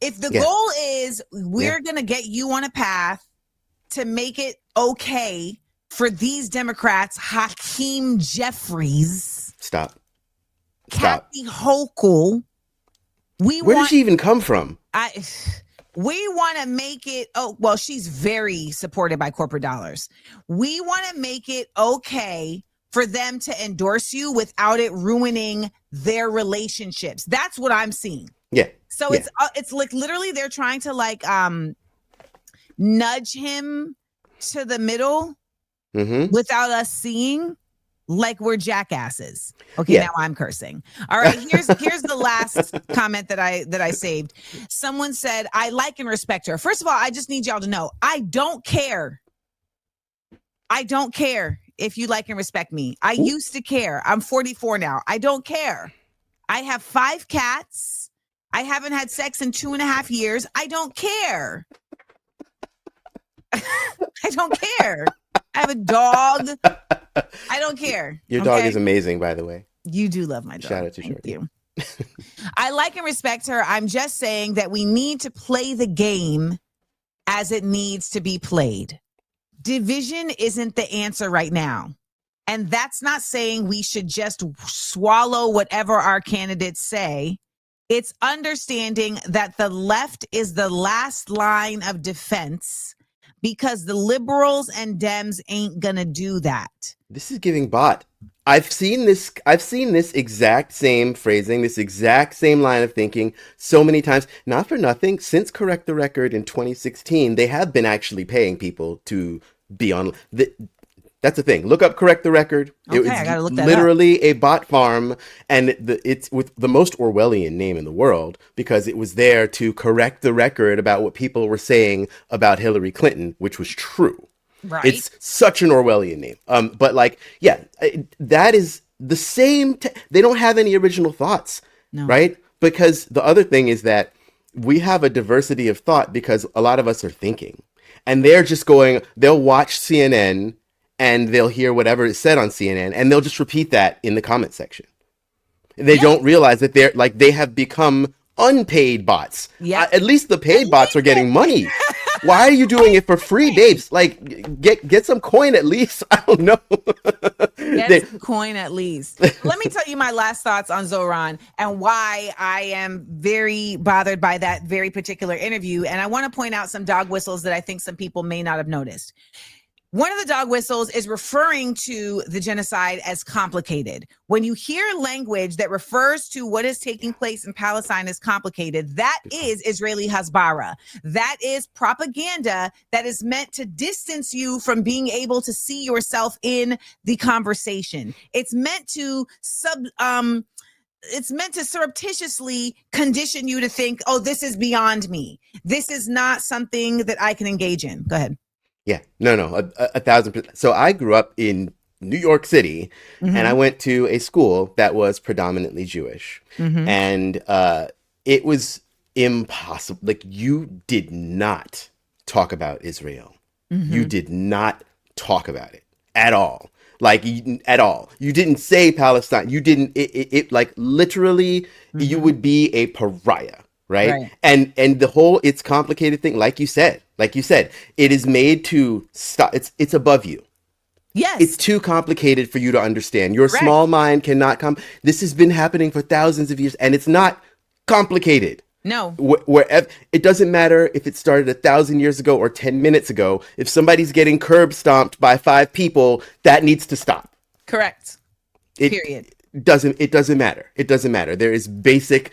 if the goal is we're going to get you on a path to make it okay for these Democrats, Hakeem Jeffries, Kathy Hochul,
where did she even come from?
We want to make it, oh, well, she's very supported by corporate dollars. We want to make it okay for them to endorse you without it ruining their relationships. That's what I'm seeing.
Yeah.
So
yeah.
it's like literally they're trying to like nudge him to the middle without us seeing, like we're jackasses. Okay,
Yeah.
now I'm cursing. All right, here's the last comment that I saved. Someone said, I like and respect her. First of all, I just need y'all to know, I don't care. I don't care if you like and respect me. I used to care. I'm 44 now. I don't care. I have 5 cats. I haven't had sex in 2.5 years. I don't care. I don't care. I have a dog. I don't care.
Your dog is amazing, by the way.
You do love my dog.
Shout out to
Thank
Shorty.
you. I like and respect her. I'm just saying that we need to play the game as it needs to be played. Division isn't the answer right now. And that's not saying we should just swallow whatever our candidates say. It's understanding that the left is the last line of defense because the liberals and Dems ain't gonna do that.
This is giving bot. I've seen this exact same phrasing, this exact same line of thinking so many times. Not for nothing, since Correct the Record in 2016, they have been actually paying people to be on. That's the thing. Look up Correct the Record.
Okay, I gotta look that
literally a bot farm, and it's with the most Orwellian name in the world because it was there to correct the record about what people were saying about Hillary Clinton, which was true.
Right.
It's such an Orwellian name. But like, yeah, that is the same. They don't have any original thoughts, right? Because the other thing is that we have a diversity of thought because a lot of us are thinking, and they're just going. They'll watch CNN and they'll hear whatever is said on CNN, and they'll just repeat that in the comment section. They don't realize that they have become unpaid bots.
Yeah.
At least the paid bots are getting money. Why are you doing it for free, babes? Like, get some coin at least. I don't know.
Get some coin at least. Let me tell you my last thoughts on Zohran and why I am very bothered by that very particular interview. And I want to point out some dog whistles that I think some people may not have noticed. One of the dog whistles is referring to the genocide as complicated. When you hear language that refers to what is taking place in Palestine as complicated, that is Israeli Hasbara. That is propaganda that is meant to distance you from being able to see yourself in the conversation. It's meant to surreptitiously condition you to think, oh, this is beyond me. This is not something that I can engage in. Go ahead.
Yeah, no, 1,000%. So I grew up in New York City, and I went to a school that was predominantly Jewish, and it was impossible. Like, you did not talk about Israel. You did not talk about it at all. Like, at all. You didn't say Palestine. You didn't. It like literally, you would be a pariah. Right. And the whole it's complicated thing, like you said, it is made to stop. It's above you.
Yes.
It's too complicated for you to understand. Your small mind cannot come. This has been happening for thousands of years, and it's not complicated.
No.
Wherever, it doesn't matter if it started 1,000 years ago or 10 minutes ago. If somebody's getting curb stomped by 5 people, that needs to stop.
Correct. Period.
It doesn't matter. It doesn't matter. There is basic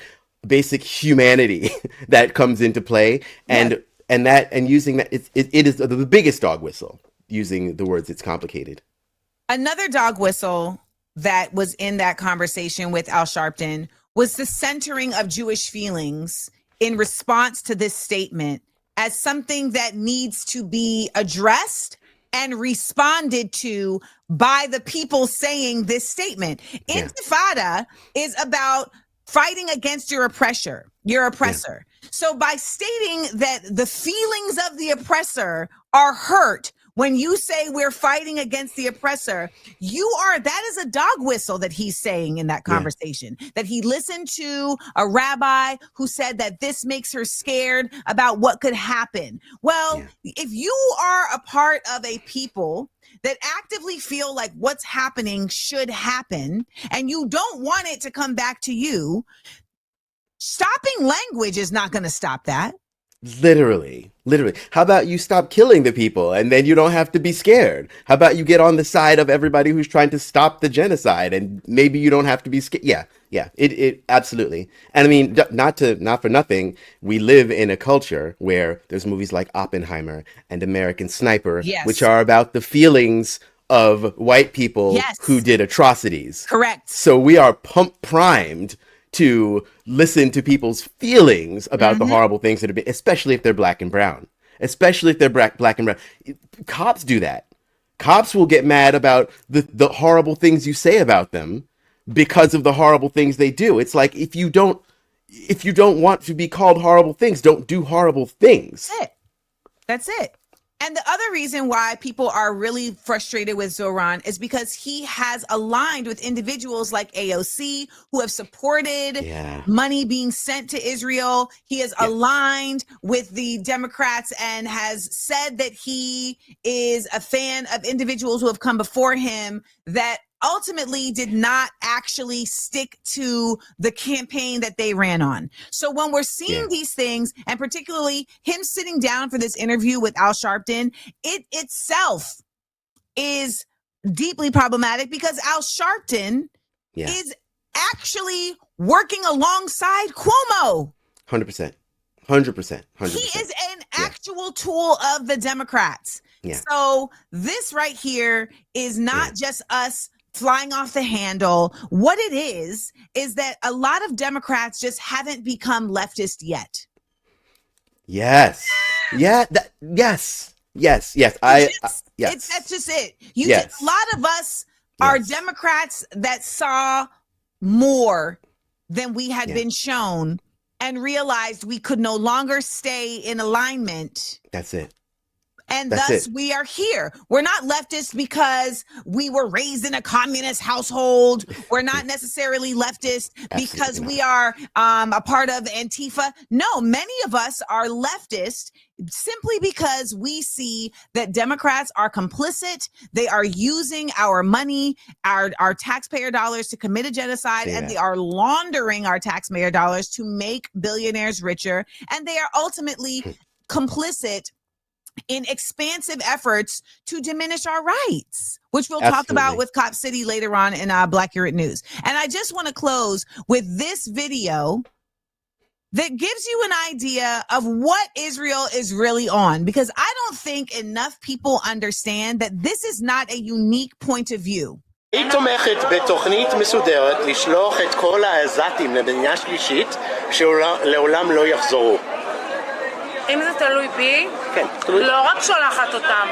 humanity that comes into play, and using that it is the biggest dog whistle, using the words it's complicated.
Another dog whistle that was in that conversation with Al Sharpton was the centering of Jewish feelings in response to this statement as something that needs to be addressed and responded to by the people saying this statement. Intifada is about fighting against your oppressor. So by stating that the feelings of the oppressor are hurt when you say we're fighting against the oppressor, that is a dog whistle that he's saying in that conversation, that he listened to a rabbi who said that this makes her scared about what could happen. Well, if you are a part of a people that actively feel like what's happening should happen, and you don't want it to come back to you, stopping language is not going to stop that.
Literally. How about you stop killing the people and then you don't have to be scared? How about you get on the side of everybody who's trying to stop the genocide and maybe you don't have to be scared? Yeah, it absolutely. And I mean, not for nothing, we live in a culture where there's movies like Oppenheimer and American Sniper, which
Yes.
are about the feelings of white people
Yes.
who did atrocities.
Correct.
So we are primed to listen to people's feelings about the horrible things that have been, especially if they're black and brown. Especially if they're black and brown. Cops do that. Cops will get mad about the horrible things you say about them because of the horrible things they do. It's like if you don't want to be called horrible things, don't do horrible things.
That's it. And the other reason why people are really frustrated with Zohran is because he has aligned with individuals like AOC who have supported money being sent to Israel. He has aligned with the Democrats and has said that he is a fan of individuals who have come before him that ultimately did not actually stick to the campaign that they ran on. So when we're seeing these things, and particularly him sitting down for this interview with Al Sharpton, it itself is deeply problematic because Al Sharpton is actually working alongside Cuomo.
100%.
He is an actual tool of the Democrats. So this right here is not just us flying off the handle. What it is that a lot of Democrats just haven't become leftist yet.
Yes. Yeah. Yes. That's
just it. A lot of us are Democrats that saw more than we had been shown and realized we could no longer stay in alignment.
That's it.
And thus we are here. We're not leftist because we were raised in a communist household. We're not necessarily leftist because we are a part of Antifa. No, many of us are leftist simply because we see that Democrats are complicit. They are using our money, our taxpayer dollars to commit a genocide, and they are laundering our taxpayer dollars to make billionaires richer. And they are ultimately complicit in expansive efforts to diminish our rights, which we'll talk about with Cop City later on in Black Urate News. And I just want to close with this video that gives you an idea of what Israel is really on, because I don't think enough people understand that this is not a unique point of view.
היא תומכת בתוכנית מסודרת לשלוח את כל העזתים למדינה שלישית שלעולם לא יחזרו.
אם זה תלוי בי, לא רק שולחת אותם,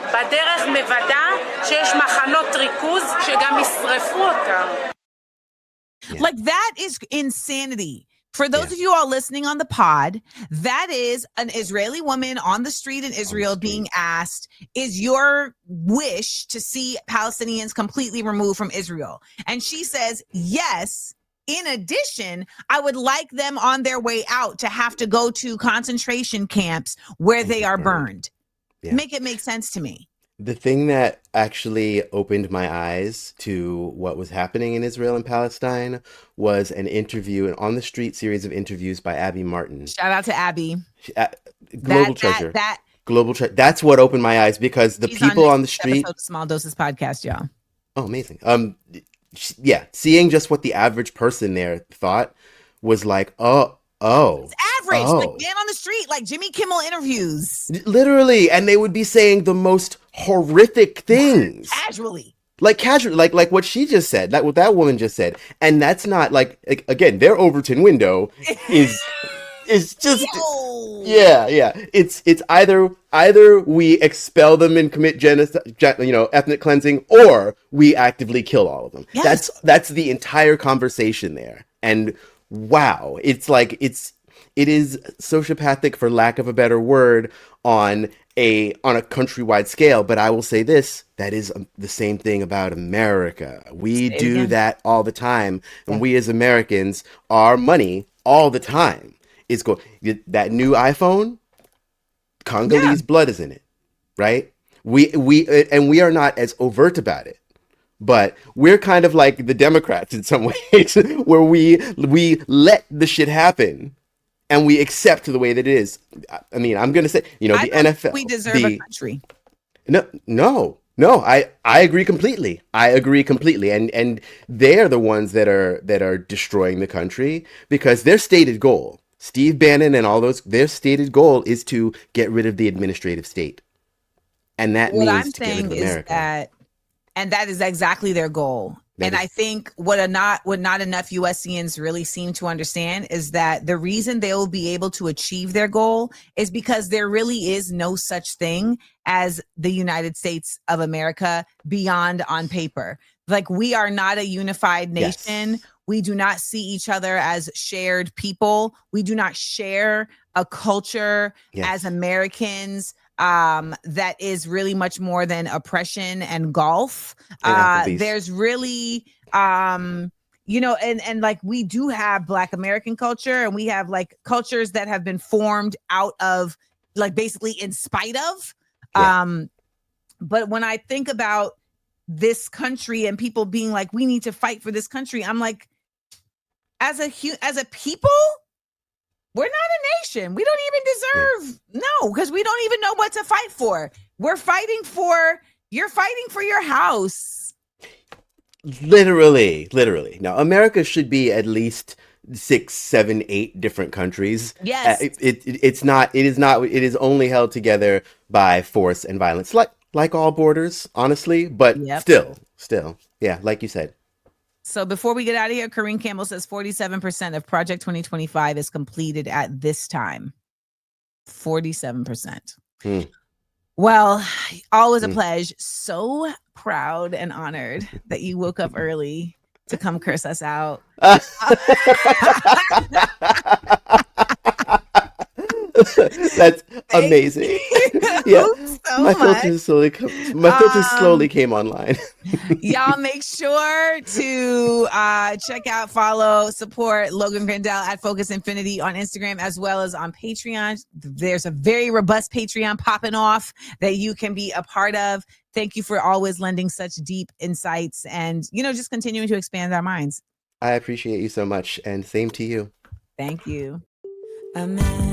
בדרך מוודא שיש מחנות ריכוז שגם ישרפו אותם.
Like, that is insanity. For those of you all listening on the pod, that is an Israeli woman on the street in Israel being asked, is your wish to see Palestinians completely removed from Israel? And she says, yes. In addition, I would like them on their way out to have to go to concentration camps where they are burned. Make it make sense to me.
The thing that actually opened my eyes to what was happening in Israel and Palestine was an interview, an on-the-street series of interviews by Abby Martin.
Shout out to Abby.
Global treasure. Global treasure. That's what opened my eyes, because the people on the street.
Episode of Small Doses podcast, y'all.
Oh, amazing. Seeing just what the average person there thought was like, it's
average, like man on the street, like Jimmy Kimmel interviews,
literally, and they would be saying the most horrific things
casually,
like what she just said, what that woman just said. And that's not like again, their Overton window is just it's either we expel them and commit genocide, ethnic cleansing, or we actively kill all of them. That's the entire conversation there. And wow, it's like it is sociopathic, for lack of a better word, on a countrywide scale. But I will say this, that is the same thing about America. We do that all the time, and we as Americans, our money all the time is going. That new iPhone, Congolese blood is in it, right? We are not as overt about it, but we're kind of like the Democrats in some ways, where we let the shit happen, and we accept the way that it is. I mean, I'm going to say, you know,
I
the
don't think
NFL,
we deserve a country.
No, I agree completely. I agree completely. And they're the ones that are destroying the country because their stated goal, Steve Bannon and all those, their stated goal is to get rid of the administrative state. And that
What
means
I'm
to get rid
saying
of
is
America.
that is exactly their goal.
That
And
is-
I think what not enough USCians really seem to understand is that the reason they will be able to achieve their goal is because there really is no such thing as the United States of America beyond on paper. Like, we are not a unified nation.
Yes.
We do not see each other as shared people. We do not share a culture
Yes.
as Americans that is really much more than oppression and golf.
And Applebee's.
There's really you know, and like, we do have Black American culture, and we have like cultures that have been formed out of, like, basically in spite of.
Yeah.
But when I think about this country and people being like, we need to fight for this country, I'm like, as a people, we're not a nation. We don't even deserve, no, because we don't even know what to fight for. You're fighting for your house.
Literally. Now, America should be at least 6, 7, 8 different countries.
Yes.
It is not. It is only held together by force and violence, like all borders, honestly. But
Yep.
still, yeah, like you said.
So before we get out of here, Kareem Campbell says 47% of Project 2025 is completed at this time. 47%. Well, always a pleasure. So proud and honored that you woke up early to come curse us out.
That's amazing. Yeah,
so
my
much.
filters slowly came online.
Y'all make sure to follow, support Logan Grendel at Focus Infinity on Instagram, as well as on Patreon. There's a very robust Patreon popping off that you can be a part of. Thank you for always lending such deep insights and, you know, just continuing to expand our minds.
I appreciate you so much, and same to you.
Thank you.
Amanda.